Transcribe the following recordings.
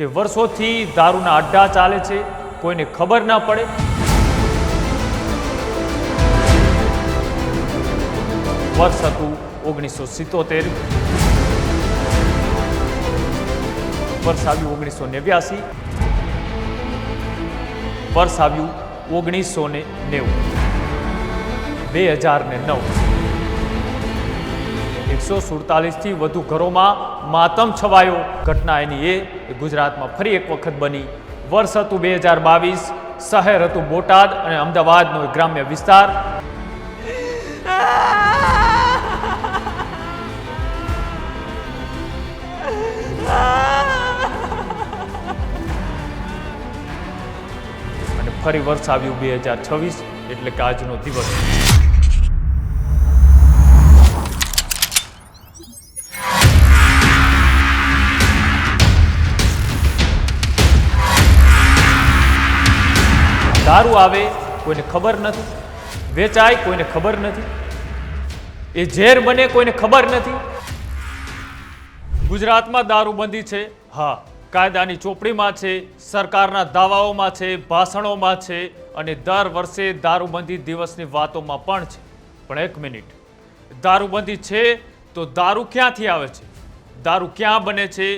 કે વર્ષોથી દારૂના અડ્ડા ચાલે છે, કોઈને ખબર ના પડે. વર્ષ હતું 1977, વર્ષ આવ્યું 1989, વર્ષ આવ્યું 1990, 2009. 147થી વધુ ઘરોમાં માતમ છવાયો. ઘટના એની એ ગુજરાતમાં ફરી એક વખત બની. વર્ષ હતું 2022, શહેર હતું બોટાદ અને અમદાવાદનો એક ગ્રામ્ય વિસ્તાર. અને ફરી વર્ષ આવ્યું 2026, એટલે કે આજનો દિવસ. દારૂ આવે કોઈને ખબર નથી, વેચાય કોઈને ખબર નથી, એ ઝેર બને કોઈને ખબર નથી. ગુજરાતમાં દારૂબંધી છે, હા, કાયદાની ચોપડીમાં છે, સરકારના દાવાઓમાં છે, ભાષણોમાં છે અને દર વર્ષે દારૂબંધી દિવસની વાતોમાં પણ છે. પણ એક મિનિટ, દારૂબંધી છે તો દારૂ ક્યાંથી આવે છે? દારૂ ક્યાં બને છે?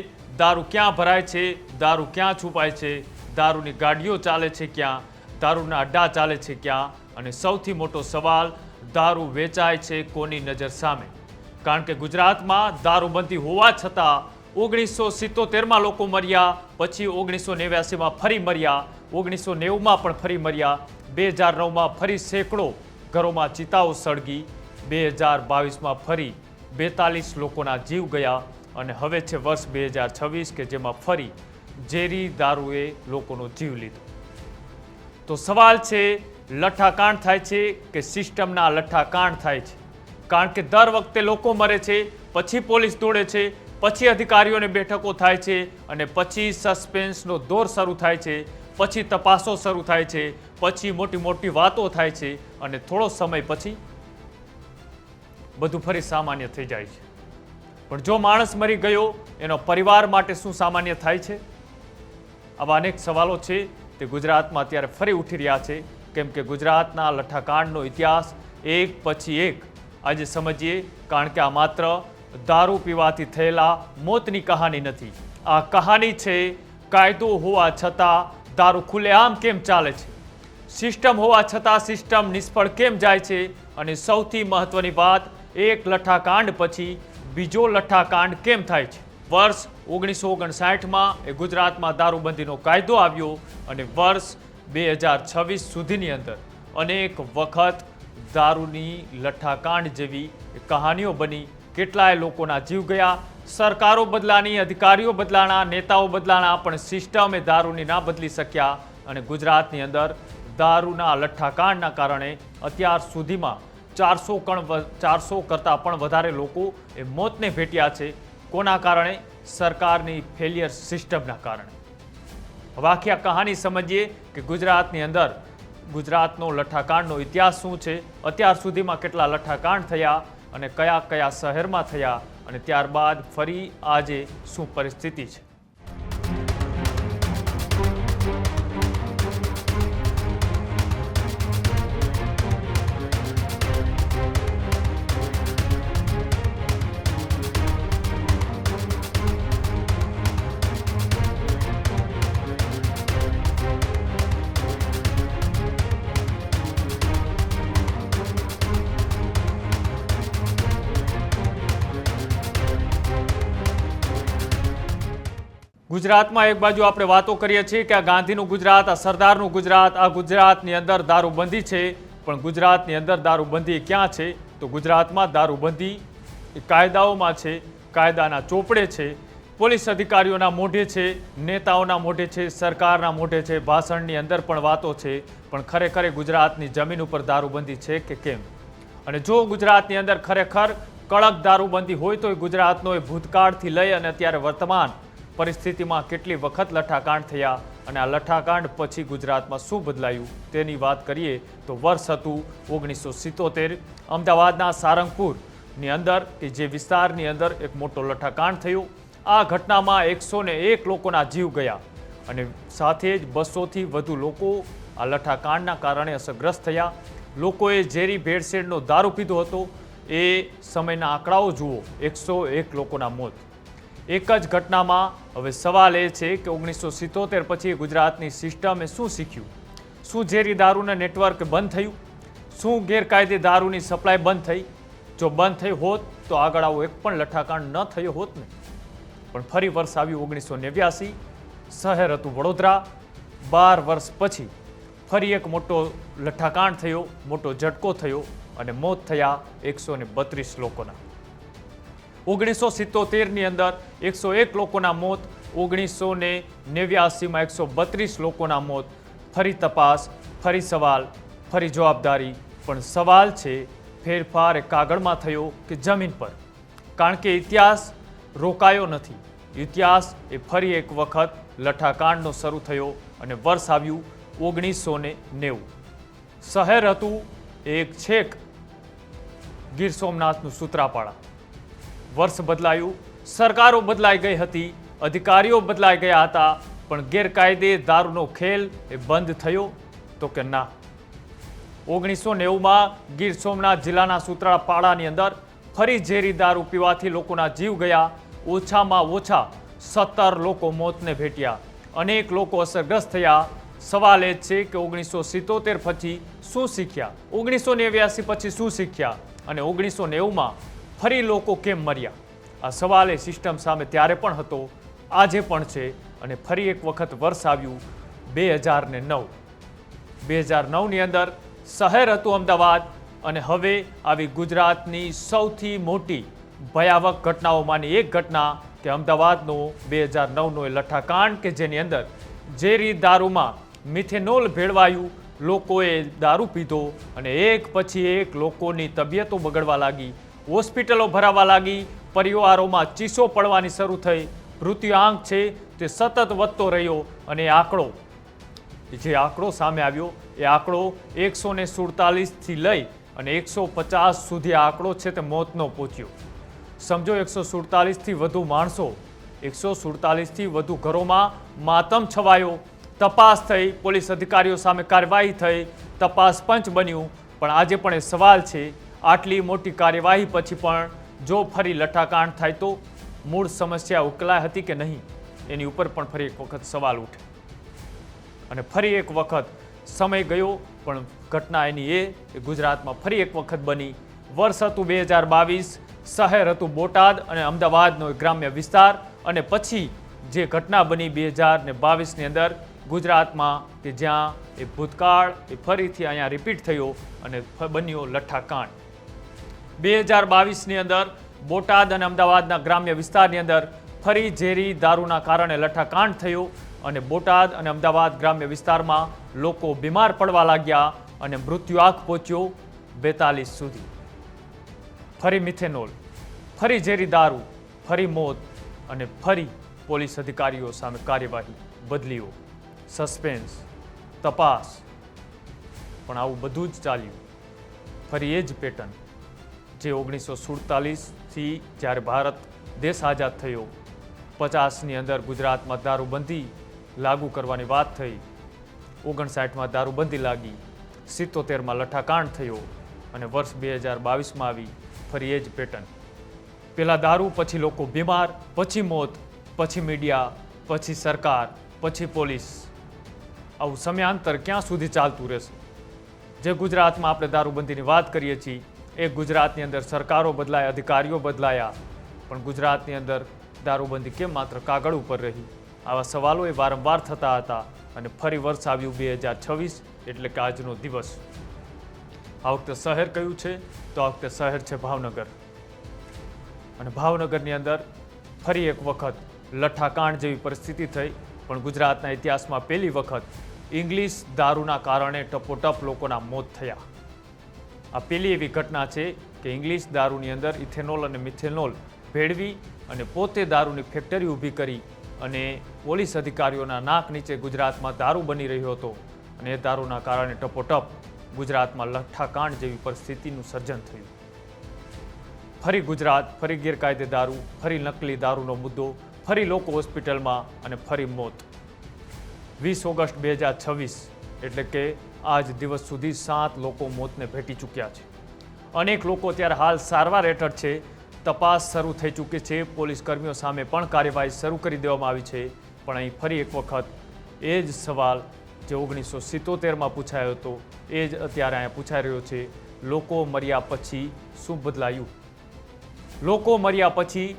દારૂ ક્યાં ભરાય છે? દારૂ ક્યાં છુપાય છે? દારૂની ગાડીઓ ચાલે છે ક્યાં? દારૂના અડ્ડા ચાલે છે ક્યાં? અને સૌથી મોટો સવાલ, દારૂ વેચાય છે કોની નજર સામે? કારણ કે ગુજરાતમાં દારૂબંધી હોવા છતાં 1977માં લોકો મર્યા, પછી 1989માં ફરી મર્યા, 1990માં પણ ફરી મર્યા, 2009માં ફરી સેંકડો ઘરોમાં ચિતાઓ સળગી, 2022માં ફરી 42 લોકોના જીવ ગયા અને હવે છે વર્ષ 2026 કે જેમાં ફરી ઝેરી દારૂએ લોકોનો જીવ લીધો. તો સવાલ છે, લઠ્ઠાકાંડ થાય છે કે સિસ્ટમના લઠ્ઠાકાંડ થાય છે? કારણ કે દર વખતે લોકો મરે છે, પછી પોલીસ દોડે છે, પછી અધિકારીઓને બેઠકો થાય છે અને પછી સસ્પેન્સનો દોર શરૂ થાય છે, પછી તપાસો શરૂ થાય છે, પછી મોટી મોટી વાતો થાય છે અને થોડો સમય પછી બધું ફરી સામાન્ય થઈ જાય છે. પણ જો માણસ મરી ગયો, એનો પરિવાર માટે શું સામાન્ય થાય છે? આવા અનેક સવાલો છે તે ગુજરાતમાં અત્યારે ફરી ઉઠી રહ્યા છે. કેમ કે ગુજરાતના લઠ્ઠાકાંડનો ઇતિહાસ એક પછી એક આજે સમજીએ. કારણ કે આ માત્ર દારૂ પીવાથી થયેલા મોતની કહાની નથી. આ કહાની છે કાયદો હોવા છતાં દારૂ ખુલ્લેઆમ કેમ ચાલે છે, સિસ્ટમ હોવા છતાં સિસ્ટમ નિષ્ફળ કેમ જાય છે, અને સૌથી મહત્વની વાત, એક લઠ્ઠાકાંડ પછી બીજો લઠ્ઠાકાંડ કેમ થાય છે. વર્ષ 1959માં એ ગુજરાતમાં દારૂબંધીનો કાયદો આવ્યો અને વર્ષ 2026 સુધીની અંદર અનેક વખત દારૂની લઠ્ઠાકાંડ જેવી કહાનીઓ બની. કેટલાય લોકોના જીવ ગયા, સરકારો બદલાની, અધિકારીઓ બદલાણા, નેતાઓ બદલાણા, પણ સિસ્ટમ એ દારૂની ના બદલી શક્યા. અને ગુજરાતની અંદર દારૂના લઠ્ઠાકાંડના કારણે અત્યાર સુધીમાં 400 કરતાં પણ વધારે લોકો એ મોતને ભેટ્યા છે. કોના કારણે? સરકારની ફેલિયર સિસ્ટમના કારણે. હવે આખી આ કહાની સમજીએ કે ગુજરાતની અંદર ગુજરાતનો લઠ્ઠાકાંડનો ઇતિહાસ શું છે, અત્યાર સુધીમાં કેટલા લઠ્ઠાકાંડ થયા અને કયા કયા શહેરમાં થયા અને ત્યારબાદ ફરી આજે શું પરિસ્થિતિ છે. ગુજરાતમાં એક બાજુ આપણે વાતો કરીએ છીએ કે આ ગાંધીનું ગુજરાત, આ સરદારનું ગુજરાત, આ ગુજરાતની અંદર દારૂબંધી છે. પણ ગુજરાતની અંદર દારૂબંધી ક્યાં છે? તો ગુજરાતમાં દારૂબંધી કાયદાઓમાં છે, કાયદાના ચોપડે છે, પોલીસ અધિકારીઓના મોઢે છે, નેતાઓના મોઢે છે, સરકારના મોઢે છે, ભાષણની અંદર પણ વાતો છે. પણ ખરેખર ગુજરાતની જમીન ઉપર દારૂબંધી છે કે કેમ? અને જો ગુજરાતની અંદર ખરેખર કડક દારૂબંધી હોય તો ગુજરાતનો એ ભૂતકાળથી લઈ અને અત્યારે વર્તમાન પરિસ્થિતિમાં કેટલી વખત લઠ્ઠાકાંડ થયા અને આ લઠ્ઠાકાંડ પછી ગુજરાતમાં શું બદલાયું તેની વાત કરીએ તો વર્ષ હતું 1977. અમદાવાદના સારંગપુરની અંદર કે જે વિસ્તારની અંદર એક મોટો લઠ્ઠાકાંડ થયો આ ઘટનામાં 101 લોકોના જીવ ગયા અને સાથે જ 200થી વધુ લોકો આ લઠ્ઠાકાંડના કારણે અસરગ્રસ્ત થયા. લોકોએ ઝેરી ભેળસેળનો દારૂ પીધો હતો. એ સમયના આંકડાઓ જુઓ, 101 લોકોના મોત એક જ ઘટનામાં. હવે સવાલ એ છે કે 1977 પછી ગુજરાતની સિસ્ટમે શું શીખ્યું? શું ઝેરી દારૂના નેટવર્ક બંધ થયું? શું ગેરકાયદે દારૂની સપ્લાય બંધ થઈ? જો બંધ થઈ હોત તો આગળ આવો એક પણ લઠ્ઠાકાંડ ન થયો હોત ને. પણ ફરી વર્ષ આવ્યું 1989. શહેર હતું વડોદરા. 12 વર્ષ પછી ફરી એક મોટો લઠ્ઠાકાંડ થયો, મોટો ઝટકો થયો અને મોત થયા 132 લોકોના. 1977ની અંદર 101 લોકોના મોત, 1989માં 132 લોકોના મોત. ફરી તપાસ, ફરી સવાલ, ફરી જવાબદારી. પણ સવાલ છે ફેરફાર એ કાગળમાં થયો કે જમીન પર? કારણ કે ઇતિહાસ રોકાયો નથી. ઇતિહાસ એ ફરી એક વખત લઠ્ઠાકાંડનો શરૂ થયો અને વર્ષ આવ્યું 1990. શહેર હતું એક છેક ગીર સોમનાથનું સૂત્રાપાડા. વર્ષ બદલાયું, સરકારો બદલાઈ ગઈ હતી, અધિકારીઓ બદલાઈ ગયા હતા, પણ ગેરકાયદે દારૂનો ખેલ એ બંધ થયો તો કે ના. 1990માં ગીર સોમનાથ જિલ્લાના સૂત્રાપાડાની અંદર ફરી ઝેરી દારૂ પીવાથી લોકોના જીવ ગયા. ઓછામાં ઓછા 17 લોકો મોતને ભેટ્યા, અનેક લોકો અસરગ્રસ્ત થયા. સવાલ એ છે કે 1977 પછી શું શીખ્યા? 1989 પછી શું શીખ્યા? અને 1990માં ફરી લોકો કેમ મર્યા? આ સવાલ એ સિસ્ટમ સામે ત્યારે પણ હતો, આજે પણ છે. અને ફરી એક વખત વર્ષ આવ્યું 2009. 2009ની અંદર શહેર હતું અમદાવાદ અને હવે આવી ગુજરાતની સૌથી મોટી ભયાવહ ઘટનાઓમાંની એક ઘટના કે અમદાવાદનો 2009નો એ લઠ્ઠાકાંડ કે જેની અંદર ઝેરી દારૂમાં મિથેનોલ ભેળવાયું. લોકોએ દારૂ પીધો અને એક પછી એક લોકોની તબિયતો બગડવા લાગી, હોસ્પિટલો ભરાવા લાગી, પરિવારોમાં ચીસો પડવાની શરૂ થઈ. મૃત્યુઆંક છે તે સતત વધતો રહ્યો અને જે આંકડો સામે આવ્યો એ આંકડો 147થી લઈ અને 150 સુધી આંકડો છે તે મોતનો પહોંચ્યો. સમજો 147થી વધુ માણસો, 147થી વધુ ઘરોમાં માતમ છવાયો. તપાસ થઈ, પોલીસ અધિકારીઓ સામે કાર્યવાહી થઈ, તપાસ પંચ બન્યું. પણ આજે પણ એ સવાલ છે, આટલી મોટી કાર્યવાહી પછી પણ જો ફરી લઠ્ઠાકાંડ થાય તો મૂળ સમસ્યા ઉકેલાઈ હતી કે નહીં, એની ઉપર પણ ફરી એક વખત સવાલ ઉઠે. અને ફરી એક વખત સમય ગયો પણ ઘટના એની એ ગુજરાતમાં ફરી એક વખત બની. વર્ષ હતું 2022. શહેર હતું બોટાદ અને અમદાવાદનો ગ્રામ્ય વિસ્તાર. અને પછી જે ઘટના બની 2022ની અંદર ગુજરાતમાં કે જ્યાં એ ભૂતકાળ એ ફરીથી અહીંયા રિપીટ થયો અને બન્યો લઠ્ઠાકાંડ. 2022ની અંદર બોટાદ અને અમદાવાદના ગ્રામ્ય વિસ્તારની અંદર ફરી ઝેરી દારૂના કારણે લઠ્ઠાકાંડ થયો અને બોટાદ અને અમદાવાદ ગ્રામ્ય વિસ્તારમાં લોકો બીમાર પડવા લાગ્યા અને મૃત્યુઆંક પહોંચ્યો 42 સુધી. ફરી મિથેનોલ, ફરી ઝેરી દારૂ, ફરી મોત અને ફરી પોલીસ અધિકારીઓ સામે કાર્યવાહી, બદલીઓ, સસ્પેન્સ, તપાસ. પણ આવું બધું જ ચાલ્યું. ફરી એ જ પેટર્ન જે 1947થી જ્યારે ભારત દેશ આઝાદ થયો, 50ની અંદર ગુજરાતમાં દારૂબંધી લાગુ કરવાની વાત થઈ, 59માં દારૂબંધી લાગી, 77માં લઠ્ઠાકાંડ થયો અને વર્ષ 2022માં આવી ફરી એ જ પેટર્ન. પહેલાં દારૂ, પછી લોકો બીમાર, પછી મોત, પછી મીડિયા, પછી સરકાર, પછી પોલીસ. આવું સમયાંતર ક્યાં સુધી ચાલતું રહેશે? જે ગુજરાતમાં આપણે દારૂબંધીની વાત કરીએ છીએ એ ગુજરાતની અંદર સરકારો બદલાય, અધિકારીઓ બદલાયા, પણ ગુજરાતની અંદર દારૂબંધી કેમ માત્ર કાગળ ઉપર રહી? આવા સવાલો એ વારંવાર થતા હતા. અને ફરી વર્ષ આવ્યું 2026, એટલે કે આજનો દિવસ. આ વખતે શહેર કયું છે? તો આ વખતે શહેર છે ભાવનગર. અને ભાવનગરની અંદર ફરી એક વખત લઠ્ઠાકાંડ જેવી પરિસ્થિતિ થઈ. પણ ગુજરાતના ઇતિહાસમાં પહેલી વખત ઇંગ્લિશ દારૂના કારણે ટપોટપ લોકોના મોત થયા. આ પહેલી એવી ઘટના છે કે ઇંગ્લિશ દારૂની અંદર ઇથેનોલ અને મિથેનોલ ભેળવી અને પોતે દારૂની ફેક્ટરી ઊભી કરી અને પોલીસ અધિકારીઓના નાક નીચે ગુજરાતમાં દારૂ બની રહ્યો હતો. અને એ દારૂના કારણે ટપોટપ ગુજરાતમાં લઠ્ઠાકાંડ જેવી પરિસ્થિતિનું સર્જન થયું. ફરી ગુજરાત, ફરી ગેરકાયદે દારૂ, ફરી નકલી દારૂનો મુદ્દો, ફરી લોકો હોસ્પિટલમાં અને ફરી મોત. 20 ઓગસ્ટ 2026 એટલે કે આજ દિવસ સુધી 7 લોકો મોતને ભેટી ચૂક્યા છે. અનેક લોકો ત્યારે હાલ સારવાર હેઠળ છે. તપાસ શરૂ થઈ ચૂકી છે. પોલીસ કર્મીઓ સામે પણ કાર્યવાહી શરૂ કરી દેવામાં આવી છે. પણ અહીં ફરી એક વખત એ જ સવાલ જે 1977માં પૂછાયો હતો એ જ અત્યારે અહીંયા પૂછાઈ રહ્યો છે. લોકો મર્યા પછી શું બદલાયું? લોકો મર્યા પછી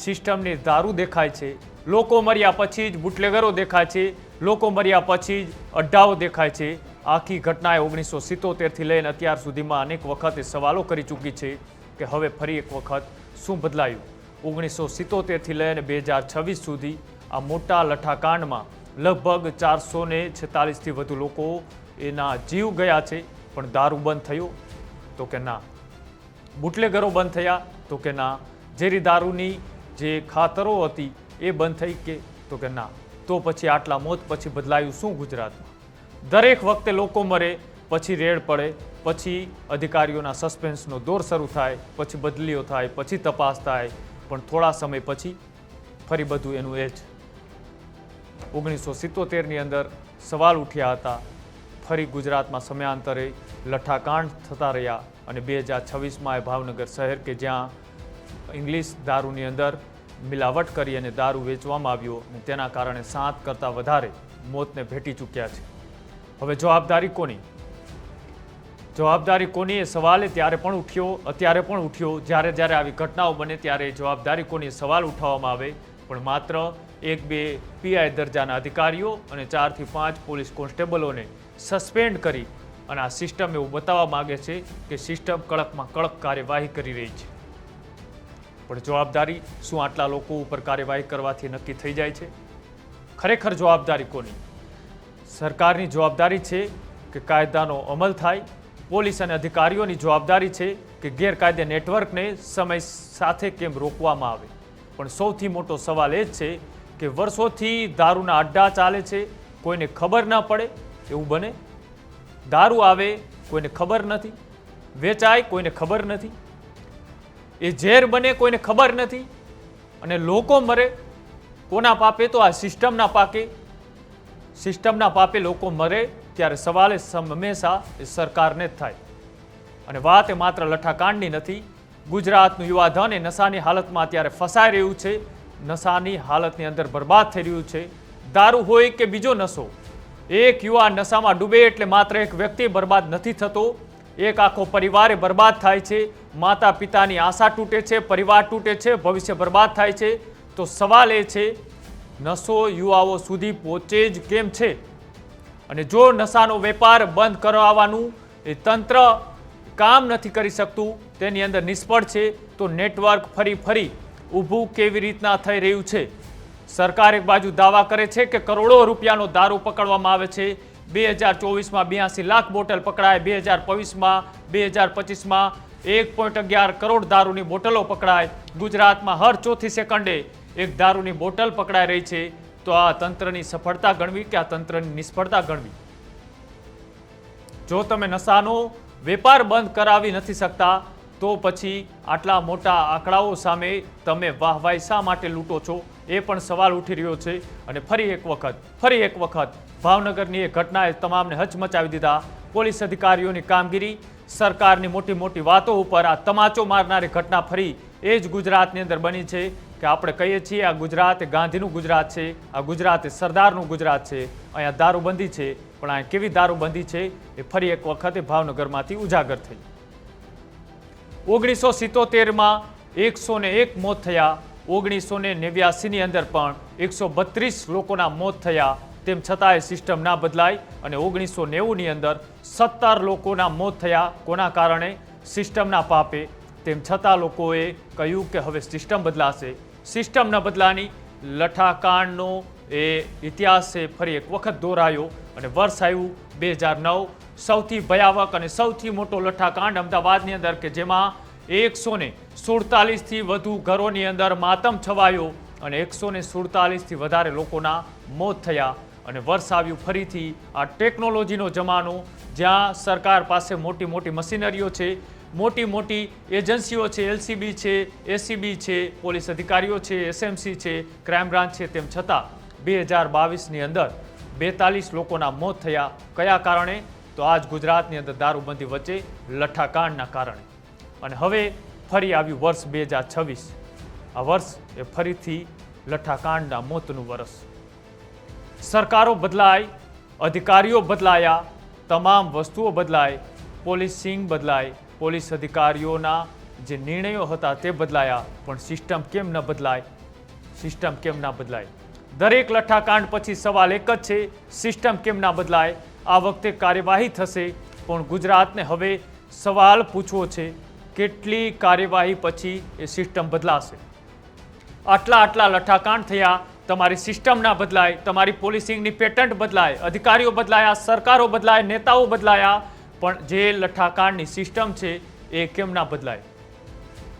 સિસ્ટમની દારૂ દેખાય છે. લોકો મર્યા પછી જ બુટલેગરો દેખાય છે. લોકો મર્યા પછી જ અડ્ડાઓ દેખાય છે. આખી ઘટનાએ 1977થી લઈને અત્યાર સુધીમાં અનેક વખતે સવાલો કરી ચૂકી છે કે હવે ફરી એક વખત શું બદલાયું? 1977થી લઈને 2026 સુધી આ મોટા લઠ્ઠાકાંડમાં લગભગ 446થી વધુ લોકો એના જીવ ગયા છે. પણ દારૂ બંધ થયો તો કે ના? બુટલેગરો બંધ થયા તો કે ના? ઝેરી દારૂની જે ખાતરો હતી એ બંધ થઈ કે તો કે ના? તો પછી આટલા મોત પછી બદલાયું શું ગુજરાતમાં? દરેક વખતે લોકો મરે પછી રેડ પડે, પછી અધિકારીઓના સસ્પેન્સનો દોર શરૂ થાય, પછી બદલીઓ થાય, પછી તપાસ થાય, પણ થોડા સમય પછી ફરી બધું એનું એ જ. 1977ની અંદર સવાલ ઉઠ્યા હતા. ફરી ગુજરાતમાં સમયાંતરે લઠ્ઠાકાંડ થતા રહ્યા અને 2026માં એ ભાવનગર શહેર કે જ્યાં ઇંગ્લિશ દારૂની અંદર મિલાવટ કરી અને દારૂ વેચવામાં આવ્યો અને તેના કારણે 7 કરતાં વધારે મોતને ભેટી ચૂક્યા છે. હવે જવાબદારી કોની? જવાબદારી કોની એ સવાલ ત્યારે પણ ઉઠ્યો, અત્યારે પણ ઉઠ્યો. જ્યારે જ્યારે આવી ઘટનાઓ બને ત્યારે જવાબદારી કોની સવાલ ઉઠાવવામાં આવે. પણ માત્ર 1-2 પીઆઈ દરજાના અધિકારીઓ અને 4થી 5 પોલીસ કોન્સ્ટેબલોને સસ્પેન્ડ કરી અને આ સિસ્ટમ એવું બતાવવા માગે છે કે સિસ્ટમ કડકમાં કડક કાર્યવાહી કરી રહી છે. પણ જવાબદારી શું આટલા લોકો ઉપર કાર્યવાહી કરવાથી નક્કી થઈ જાય છે? ખરેખર જવાબદારી કોની? સરકારની જવાબદારી છે કે કાયદાનો અમલ થાય. પોલીસ અને અધિકારીઓની જવાબદારી છે કે ગેરકાયદે નેટવર્કને સમય સાથે કેમ રોકવામાં આવે. પણ સૌથી મોટો સવાલ એ જ છે કે વર્ષોથી દારૂના અડ્ડા ચાલે છે, કોઈને ખબર ના પડે એવું બને? દારૂ આવે કોઈને ખબર નથી, વેચાય કોઈને ખબર નથી, એ ઝેર બને કોઈને ખબર નથી અને લોકો મરે કોના પાપે? તો આ સિસ્ટમના પાપે. સિસ્ટમના પાપે લોકો મરે ત્યારે સવાલ હંમેશા એ સરકારને જ થાય. અને વાત એ માત્ર લઠ્ઠાકાંડની નથી. ગુજરાતનું યુવાધન એ નશાની હાલતમાં અત્યારે ફસાઈ રહ્યું છે. નશાની હાલતની અંદર બરબાદ થઈ રહ્યું છે. દારૂ હોય કે બીજો નશો, એક યુવાન નશામાં ડૂબે એટલે માત્ર એક વ્યક્તિ બરબાદ નથી થતો, એક આખો પરિવારે બરબાદ થાય છે. માતા પિતાની આશા તૂટે છે, પરિવાર તૂટે છે, ભવિષ્ય બરબાદ થાય છે. તો સવાલ એ છે નશો યુવાઓ સુધી પહોંચે જ કેમ છે? અને જો નશાનો વેપાર બંધ કરાવવાનું એ તંત્ર કામ નથી કરી શકતું, તેની અંદર નિષ્ફળ છે, તો નેટવર્ક ફરી ઊભું કેવી રીતના થઈ રહ્યું છે? સરકાર એક બાજુ દાવા કરે છે કે કરોડો રૂપિયાનો દારૂ પકડવામાં આવે છે. 2024માં 82 લાખ બોટલ પકડાય, 2025માં 1.11 કરોડ દારૂની બોટલો પકડાય. ગુજરાતમાં હર ચોથી સેકન્ડે એક દારૂની બોટલ પકડાઈ રહી છે. તો આ તંત્રની સફળતા ગણવી કે આ તંત્રની નિષ્ફળતા ગણવી? જો તમે નશાનો વેપાર બંધ કરાવી નથી શકતા તો પછી આટલા મોટા આંકડાઓ સામે તમે વાહવાઈ શા માટે લૂંટો છો? એ પણ સવાલ ઉઠી રહ્યો છે. અને ફરી એક વખત ભાવનગરની એ ઘટનાએ તમામને હચમચાવી દીધા. પોલીસ અધિકારીઓની કામગીરી, સરકારની મોટી વાતો ઉપર આ તમાચો મારનારી ઘટના ફરી એ જ ગુજરાતની અંદર બની છે કે આપણે કહીએ છીએ આ ગુજરાત એ ગાંધીનું ગુજરાત છે, આ ગુજરાત એ સરદારનું ગુજરાત છે. અહીંયા દારૂબંધી છે, પણ અહીંયા કેવી દારૂબંધી છે એ ફરી એક વખતે ભાવનગરમાંથી ઉજાગર થઈ. 1977માં 101 મોત થયા. 1989ની અંદર પણ 132 લોકોના મોત થયા. તેમ છતાં એ સિસ્ટમ ના બદલાય અને 1990ની અંદર 17 લોકોના મોત થયા. કોના કારણે? સિસ્ટમના પાપે. તેમ છતાં લોકોએ કહ્યું કે હવે સિસ્ટમ બદલાશે. સિસ્ટમ ન બદલાની લઠ્ઠાકાંડનો એ ઇતિહાસ ફરી એક વખત દોહરાયો અને વર્ષ આવ્યું 2009. સૌથી ભયાવક અને સૌથી મોટો લઠ્ઠાકાંડ અમદાવાદની અંદર કે જેમાં 147થી વધુ ઘરોની અંદર માતમ છવાયો અને 147થી વધારે લોકોના મોત થયા. અને વર્ષ આવ્યું ફરીથી આ ટેકનોલોજીનો જમાનો, જ્યાં સરકાર પાસે મોટી મશીનરીઓ છે, મોટી મોટી એજન્સીઓ છે, એલસીબી છે, એસીબી છે, પોલીસ અધિકારીઓ છે, એસએમસી છે, ક્રાઇમ બ્રાન્ચ છે, તેમ છતાં 2022ની અંદર 42 લોકોના મોત થયા. કયા કારણે? તો આજ ગુજરાતની અંદર દારૂબંધી વચ્ચે લઠ્ઠાકાંડના કારણે. અને હવે ફરી આવ્યું વર્ષ 2026. આ વર્ષ એ ફરીથી લઠ્ઠાકાંડના મોતનું વર્ષ. સરકારો બદલાય, અધિકારીઓ બદલાયા, તમામ વસ્તુઓ બદલાય, પોલીસિંગ બદલાય, પોલીસ અધિકારીઓના જે નિર્ણયો હતા તે બદલાયા, પણ સિસ્ટમ કેમ ન બદલાય? સિસ્ટમ કેમ ના બદલાય? દરેક લઠ્ઠાકાંડ પછી સવાલ એક જ છે, સિસ્ટમ કેમ ના બદલાય? આ વખતે કાર્યવાહી થશે, પણ ગુજરાતને હવે સવાલ પૂછવો છે, કેટલી કાર્યવાહી પછી એ સિસ્ટમ બદલાશે? આટલા લઠ્ઠાકાંડ થયા, તમારી સિસ્ટમ ના બદલાય, તમારી પોલીસિંગની પેટર્ન બદલાય, અધિકારીઓ બદલાયા, સરકારો બદલાય, નેતાઓ બદલાયા, પણ જે લઠ્ઠાકાંડની સિસ્ટમ છે એ કેમ ના બદલાય?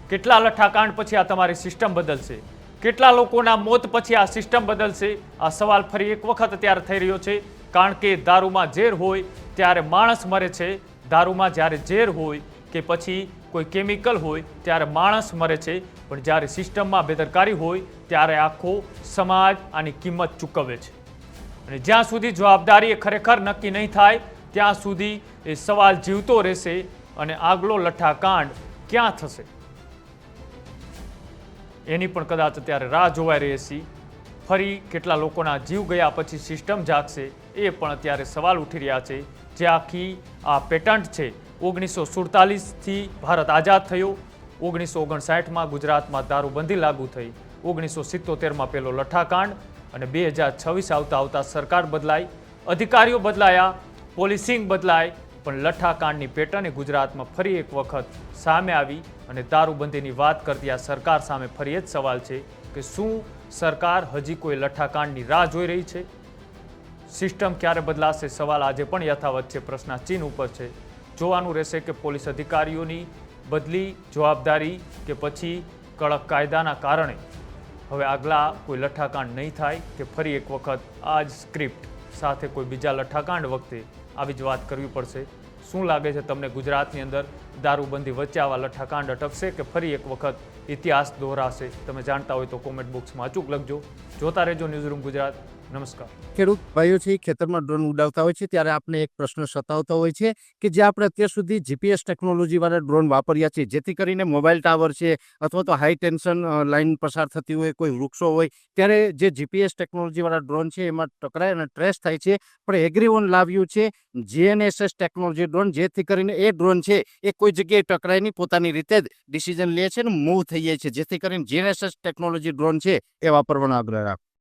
કેટલા લઠ્ઠાકાંડ પછી આ તમારી સિસ્ટમ બદલશે? કેટલા લોકોના મોત પછી આ સિસ્ટમ બદલશે? આ સવાલ ફરી એક વખત અત્યારે થઈ રહ્યો છે, કારણ કે દારૂમાં ઝેર હોય ત્યારે માણસ મરે છે. દારૂમાં જ્યારે ઝેર હોય કે પછી કોઈ કેમિકલ હોય ત્યારે માણસ મરે છે, પણ જ્યારે સિસ્ટમમાં બેદરકારી હોય ત્યારે આખો સમાજ આની કિંમત ચૂકવે છે. અને જ્યાં સુધી જવાબદારી એ ખરેખર નક્કી નહીં થાય ત્યાં સુધી એ સવાલ જીવતો રહેશે. અને આગલો લઠ્ઠાકાંડ ક્યાં થશે એની પણ કદાચ અત્યારે રાહ જોવાઈ રહી છે. ફરી કેટલા લોકોના જીવ ગયા પછી સિસ્ટમ જાગશે એ પણ અત્યારે સવાલ ઉઠી રહ્યા છે. જે આખી આ પેટન્ટ છે, 1947થી ભારત આઝાદ થયો, 1959માં ગુજરાતમાં દારૂબંધી લાગુ થઈ, 1977માં પહેલો લઠ્ઠાકાંડ, અને 2026 આવતા સરકાર બદલાઈ, અધિકારીઓ બદલાયા, પોલીસિંગ બદલાય, પણ લઠ્ઠાકાંડની પેટર્ન ગુજરાતમાં ફરી એક વખત સામે આવી. અને દારૂબંધીની વાત કરતી આ સરકાર સામે ફરી જ સવાલ છે કે શું સરકાર હજી કોઈ લઠ્ઠાકાંડની રાહ જોઈ રહી છે? સિસ્ટમ ક્યારે બદલાશે? સવાલ આજે પણ યથાવત છે, પ્રશ્નાચિહ્ન ઉપર છે. જોવાનું રહેશે કે પોલીસ અધિકારીઓની બદલી, જવાબદારી કે પછી કડક કાયદાના કારણે હવે આગલા કોઈ લઠ્ઠાકાંડ નહીં થાય, કે ફરી એક વખત આ જ સ્ક્રિપ્ટ સાથે કોઈ બીજા લઠ્ઠાકાંડ વખતે આવી જ વાત કરવી પડશે. શું લાગે છે તમને, ગુજરાતની અંદર દારૂબંધી વચ્ચે આવા લઠ્ઠાકાંડ અટકશે કે ફરી એક વખત ઇતિહાસ દોહરાશે? તમે જાણતા હોય તો કોમેન્ટ બોક્સમાં અચૂક લખજો. જોતા રહેજો ન્યૂઝરૂમ ગુજરાત. નમસ્કાર. ખેડૂત ભાઈઓ છે ખેતરમાં ડ્રોન ઉડાવતા હોય છે ત્યારે આપણે એક પ્રશ્ન સતાવતો હોય છે કે જે આપણે અત્યાર સુધી જીપીએસ ટેકનોલોજી વાળા ડ્રોન વાપર્યા છે, જેથી કરીને મોબાઈલ ટાવર છે અથવા તો હાઈ ટેન્શન લાઈન પસાર થતી હોય, કોઈ વૃક્ષો હોય, ત્યારે જે જીપીએસ ટેકનોલોજી વાળા ડ્રોન છે એમાં ટકરાય અને ટ્રેસ થાય છે. પણ એગ્રીવન લાવ્યું છે જીએનએસએસ ટેકનોલોજી ડ્રોન, જેથી કરીને એ ડ્રોન છે એ કોઈ જગ્યાએ ટકરાય નહીં, પોતાની રીતે જ ડિસિઝન લે છે અને મૂવ થઈ જાય છે. જેથી કરીને જીએનએસએસ ટેકનોલોજી ડ્રોન છે એ વાપરવાનો આગ્રહ રાખો.